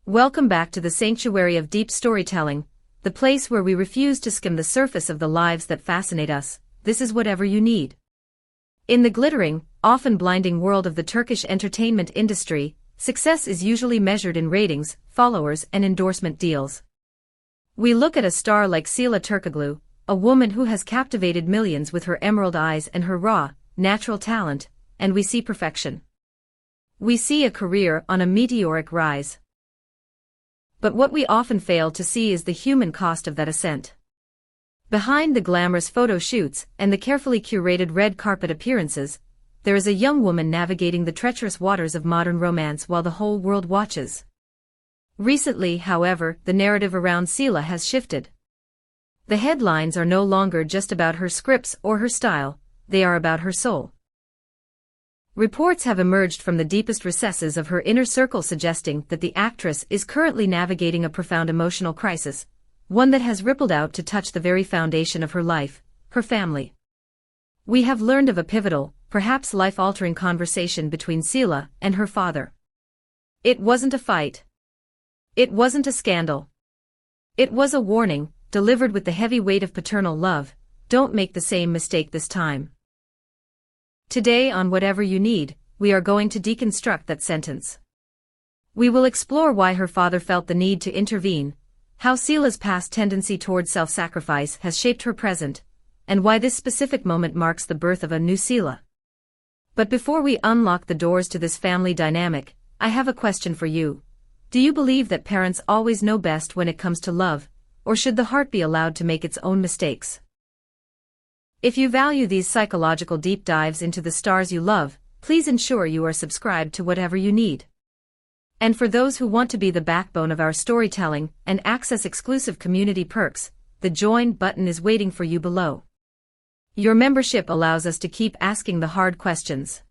Welcome back to the sanctuary of deep storytelling, the place where we refuse to skim the surface of the lives that fascinate us. This is whatever you need. In the glittering, often blinding world of the Turkish entertainment industry, success is usually measured in ratings, followers, and endorsement deals. We look at a star like Sıla Türkoğlu, a woman who has captivated millions with her emerald eyes and her raw, natural talent, and we see perfection. We see a career on a meteoric rise. But what we often fail to see is the human cost of that ascent. Behind the glamorous photo shoots and the carefully curated red carpet appearances, there is a young woman navigating the treacherous waters of modern romance while the whole world watches. Recently, however, the narrative around Sila has shifted. The headlines are no longer just about her scripts or her style, they are about her soul. Reports have emerged from the deepest recesses of her inner circle suggesting that the actress is currently navigating a profound emotional crisis, one that has rippled out to touch the very foundation of her life, her family. We have learned of a pivotal, perhaps life-altering conversation between Sila and her father. It wasn't a fight. It wasn't a scandal. It was a warning, delivered with the heavy weight of paternal love: don't make the same mistake this time. Today on Whatever You Need, we are going to deconstruct that sentence. We will explore why her father felt the need to intervene, how Sila's past tendency towards self-sacrifice has shaped her present, and why this specific moment marks the birth of a new Sila. But before we unlock the doors to this family dynamic, I have a question for you. Do you believe that parents always know best when it comes to love, or should the heart be allowed to make its own mistakes? If you value these psychological deep dives into the stars you love, please ensure you are subscribed to Whatever You Need. And for those who want to be the backbone of our storytelling and access exclusive community perks, the join button is waiting for you below. Your membership allows us to keep asking the hard questions.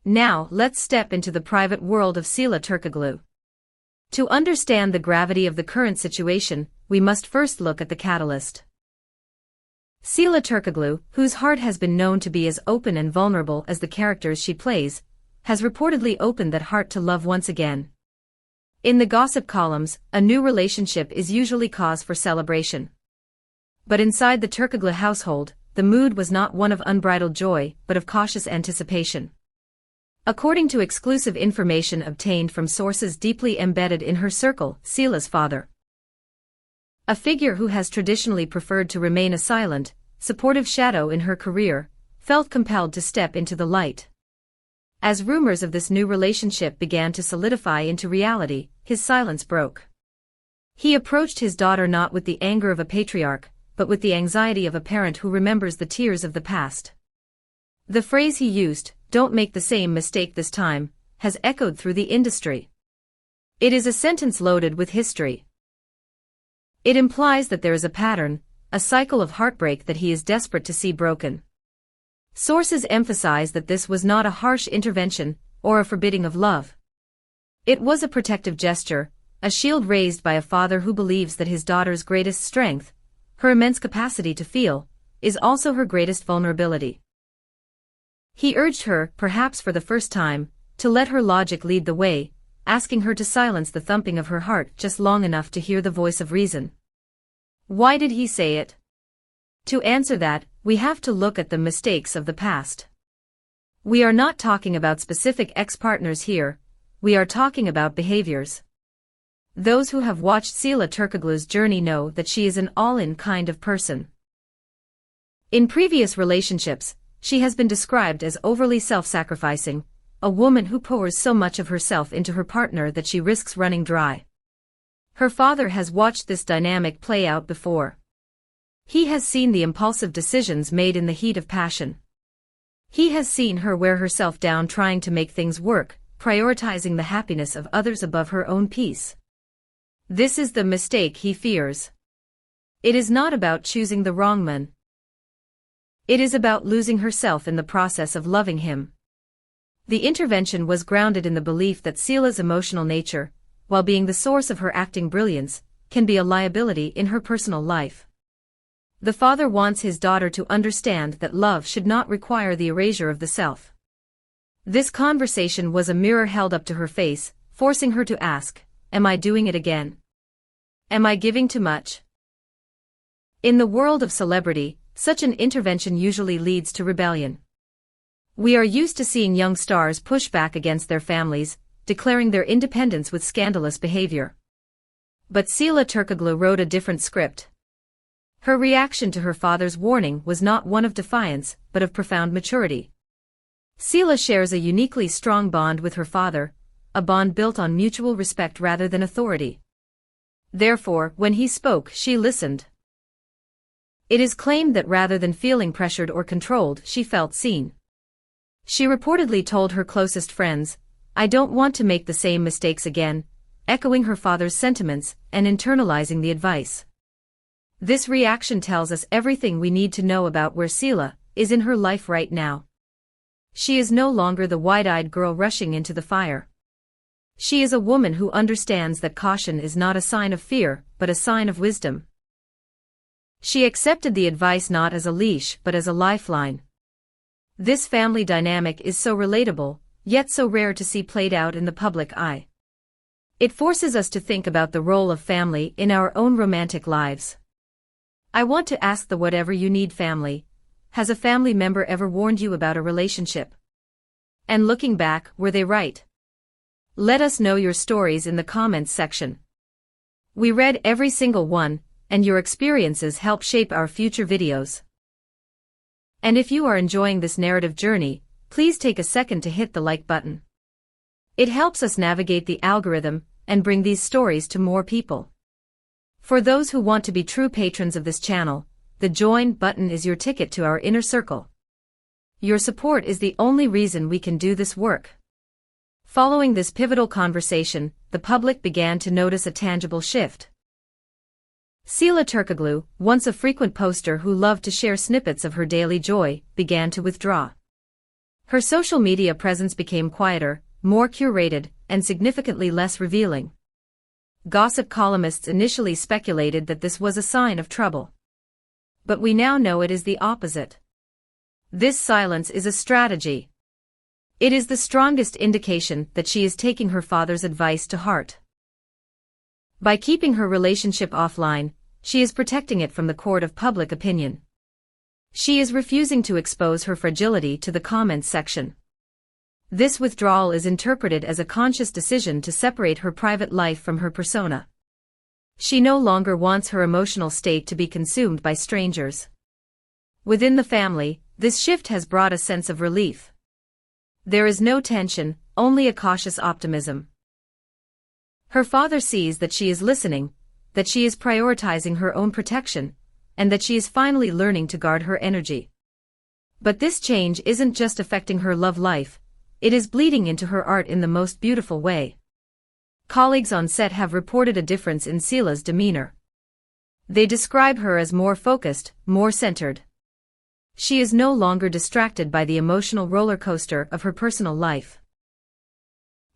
Now, let's step into the private world of Sıla Türkoğlu. To understand the gravity of the current situation, we must first look at the catalyst. Sıla Türkoğlu, whose heart has been known to be as open and vulnerable as the characters she plays, has reportedly opened that heart to love once again. In the gossip columns, a new relationship is usually cause for celebration. But inside the Türkoğlu household, the mood was not one of unbridled joy, but of cautious anticipation. According to exclusive information obtained from sources deeply embedded in her circle, Sila's father, a figure who has traditionally preferred to remain a silent, supportive shadow in her career, felt compelled to step into the light. As rumors of this new relationship began to solidify into reality, his silence broke. He approached his daughter not with the anger of a patriarch, but with the anxiety of a parent who remembers the tears of the past. The phrase he used, "Don't make the same mistake this time," has echoed through the industry. It is a sentence loaded with history. It implies that there is a pattern, a cycle of heartbreak that he is desperate to see broken. Sources emphasize that this was not a harsh intervention or a forbidding of love. It was a protective gesture, a shield raised by a father who believes that his daughter's greatest strength, her immense capacity to feel, is also her greatest vulnerability. He urged her, perhaps for the first time, to let her logic lead the way, asking her to silence the thumping of her heart just long enough to hear the voice of reason. Why did he say it? To answer that, we have to look at the mistakes of the past. We are not talking about specific ex-partners here, we are talking about behaviors. Those who have watched Sıla Türkoğlu's journey know that she is an all-in kind of person. In previous relationships, she has been described as overly self-sacrificing, a woman who pours so much of herself into her partner that she risks running dry. Her father has watched this dynamic play out before. He has seen the impulsive decisions made in the heat of passion. He has seen her wear herself down trying to make things work, prioritizing the happiness of others above her own peace. This is the mistake he fears. It is not about choosing the wrong man. It is about losing herself in the process of loving him. The intervention was grounded in the belief that Sila's emotional nature, while being the source of her acting brilliance, can be a liability in her personal life. The father wants his daughter to understand that love should not require the erasure of the self. This conversation was a mirror held up to her face, forcing her to ask, Am I doing it again? Am I giving too much? In the world of celebrity, such an intervention usually leads to rebellion. We are used to seeing young stars push back against their families, declaring their independence with scandalous behavior. But Sıla Türkoğlu wrote a different script. Her reaction to her father's warning was not one of defiance, but of profound maturity. Sila shares a uniquely strong bond with her father, a bond built on mutual respect rather than authority. Therefore, when he spoke, she listened. It is claimed that rather than feeling pressured or controlled, she felt seen. She reportedly told her closest friends, "I don't want to make the same mistakes again," echoing her father's sentiments and internalizing the advice. This reaction tells us everything we need to know about where Sila is in her life right now. She is no longer the wide-eyed girl rushing into the fire. She is a woman who understands that caution is not a sign of fear, but a sign of wisdom. She accepted the advice not as a leash but as a lifeline. This family dynamic is so relatable, yet so rare to see played out in the public eye. It forces us to think about the role of family in our own romantic lives. I want to ask the whatever you need family. Has a family member ever warned you about a relationship? And looking back, were they right? Let us know your stories in the comments section. We read every single one, and your experiences help shape our future videos. And if you are enjoying this narrative journey, please take a second to hit the like button. It helps us navigate the algorithm and bring these stories to more people. For those who want to be true patrons of this channel, the join button is your ticket to our inner circle. Your support is the only reason we can do this work. Following this pivotal conversation, the public began to notice a tangible shift. Sıla Türkoğlu, once a frequent poster who loved to share snippets of her daily joy, began to withdraw. Her social media presence became quieter, more curated, and significantly less revealing. Gossip columnists initially speculated that this was a sign of trouble. But we now know it is the opposite. This silence is a strategy. It is the strongest indication that she is taking her father's advice to heart. By keeping her relationship offline, she is protecting it from the court of public opinion. She is refusing to expose her fragility to the comments section. This withdrawal is interpreted as a conscious decision to separate her private life from her persona. She no longer wants her emotional state to be consumed by strangers. Within the family, this shift has brought a sense of relief. There is no tension, only a cautious optimism. Her father sees that she is listening, that she is prioritizing her own protection, and that she is finally learning to guard her energy. But this change isn't just affecting her love life, it is bleeding into her art in the most beautiful way. Colleagues on set have reported a difference in Sila's demeanor. They describe her as more focused, more centered. She is no longer distracted by the emotional roller coaster of her personal life.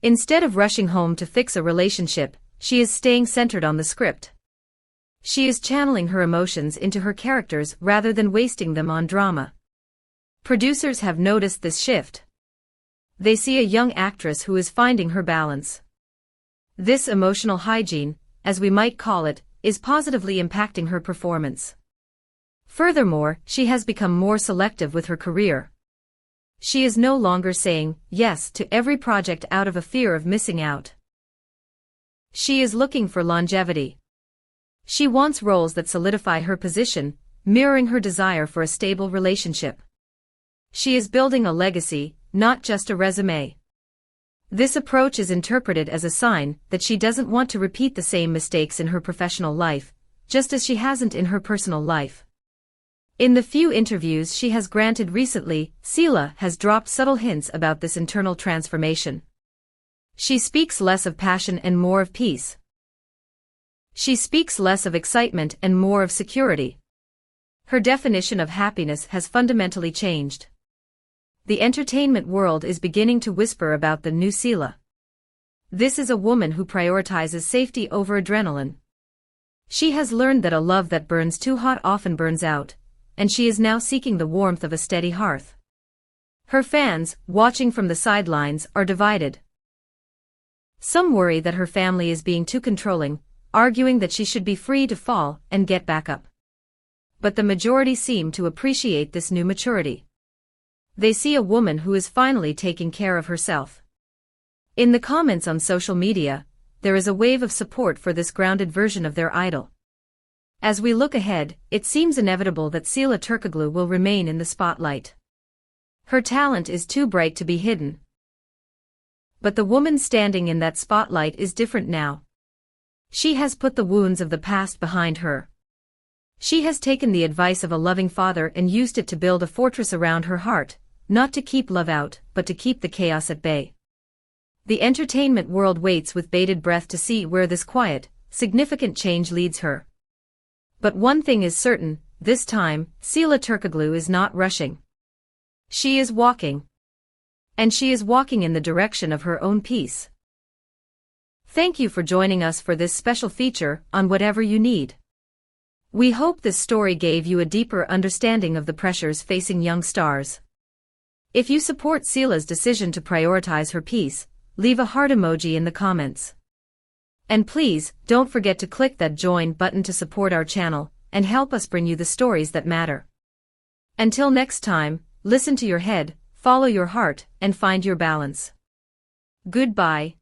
Instead of rushing home to fix a relationship, she is staying centered on the script. She is channeling her emotions into her characters rather than wasting them on drama. Producers have noticed this shift. They see a young actress who is finding her balance. This emotional hygiene, as we might call it, is positively impacting her performance. Furthermore, she has become more selective with her career. She is no longer saying yes to every project out of a fear of missing out. She is looking for longevity. She wants roles that solidify her position, mirroring her desire for a stable relationship. She is building a legacy, not just a resume. This approach is interpreted as a sign that she doesn't want to repeat the same mistakes in her professional life, just as she hasn't in her personal life. In the few interviews she has granted recently, Sila has dropped subtle hints about this internal transformation. She speaks less of passion and more of peace. She speaks less of excitement and more of security. Her definition of happiness has fundamentally changed. The entertainment world is beginning to whisper about the new Sila. This is a woman who prioritizes safety over adrenaline. She has learned that a love that burns too hot often burns out, and she is now seeking the warmth of a steady hearth. Her fans, watching from the sidelines, are divided. Some worry that her family is being too controlling, arguing that she should be free to fall and get back up. But the majority seem to appreciate this new maturity. They see a woman who is finally taking care of herself. In the comments on social media, there is a wave of support for this grounded version of their idol. As we look ahead, it seems inevitable that Sıla Türkoğlu will remain in the spotlight. Her talent is too bright to be hidden. But the woman standing in that spotlight is different now. She has put the wounds of the past behind her. She has taken the advice of a loving father and used it to build a fortress around her heart, not to keep love out, but to keep the chaos at bay. The entertainment world waits with bated breath to see where this quiet, significant change leads her. But one thing is certain, this time, Sıla Türkoğlu is not rushing. She is walking. And she is walking in the direction of her own peace. Thank you for joining us for this special feature on Whatever You Need. We hope this story gave you a deeper understanding of the pressures facing young stars. If you support Sıla's decision to prioritize her peace, leave a heart emoji in the comments. And please, don't forget to click that join button to support our channel and help us bring you the stories that matter. Until next time, listen to your head, follow your heart, and find your balance. Goodbye.